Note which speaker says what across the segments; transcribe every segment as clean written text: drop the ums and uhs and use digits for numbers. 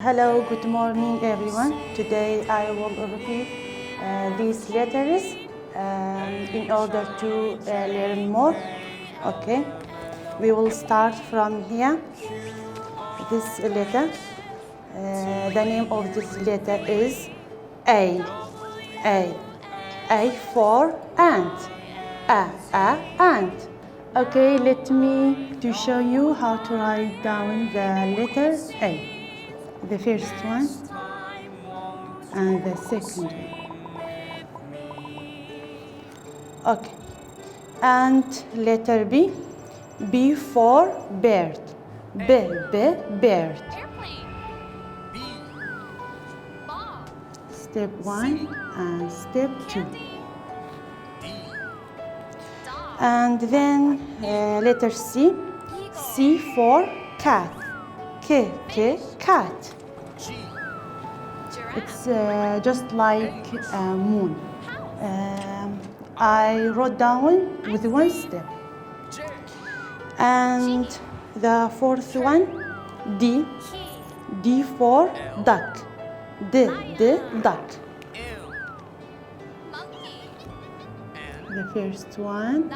Speaker 1: Hello, good morning everyone. Today I will repeat these letters in order to learn more. Okay, we will start from here. This letter, the name of this letter is A. A for ant. Ant. Okay, let me to show you how to write down the letter A. The first one and the second one. Okay. And letter B. B for bird. Bird. Step 1 and step 2. And then letter C. C for cat. Cat. It's just like a moon. I wrote down with one step. And the fourth one, D. D for duck. Duck. The first one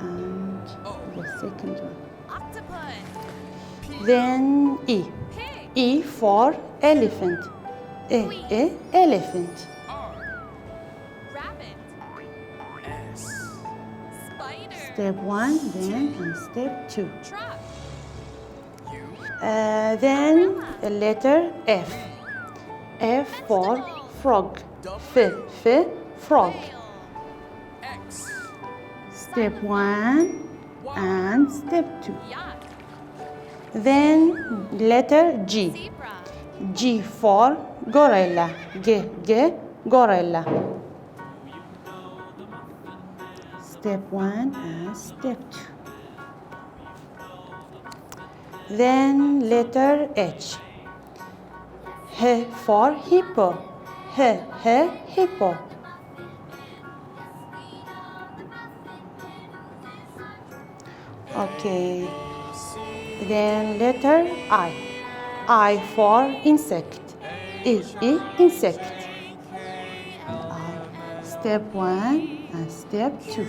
Speaker 1: and the second one. Then E. E for elephant. Elephant. Step 1, then and step 2. Then letter F. F for frog. Frog. Step 1 and step 2. Then letter G. G for gorilla. Gorilla. Step 1 and step 2. Then letter H. H for hippo. Hippo. Okay. Then letter I. I for insect. Insect. I. Step 1 and step 2.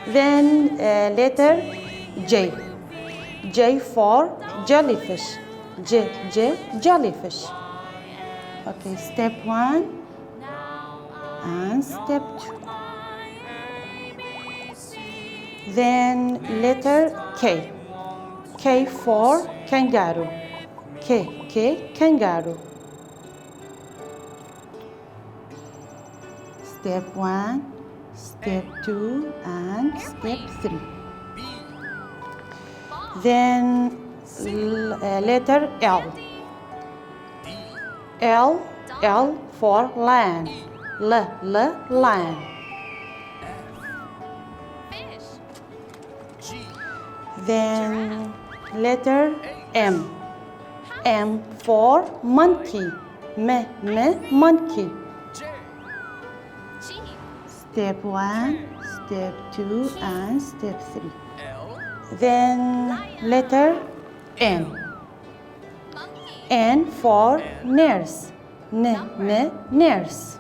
Speaker 1: Then letter J. J for jellyfish. Jellyfish. Okay, step 1 and step 2. Then letter K. K for kangaroo. Kangaroo. Step 1, step 2, and step 3. Then letter L. L for lion. Lion. Then letter M. M for monkey. Monkey. Step 1, step 2, and step 3. Then letter N. N for nurse. Nurse.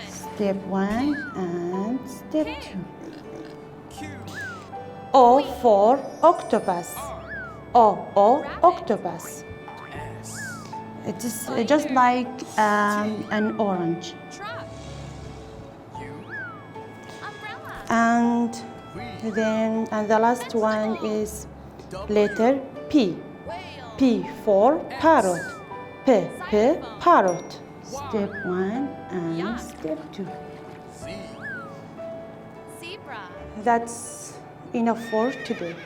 Speaker 1: Step 1 and step 2. O for octopus. Octopus. It is just like an orange. And then the last one is letter P. P for parrot. Parrot. Step 1 and step 2. That's enough for today.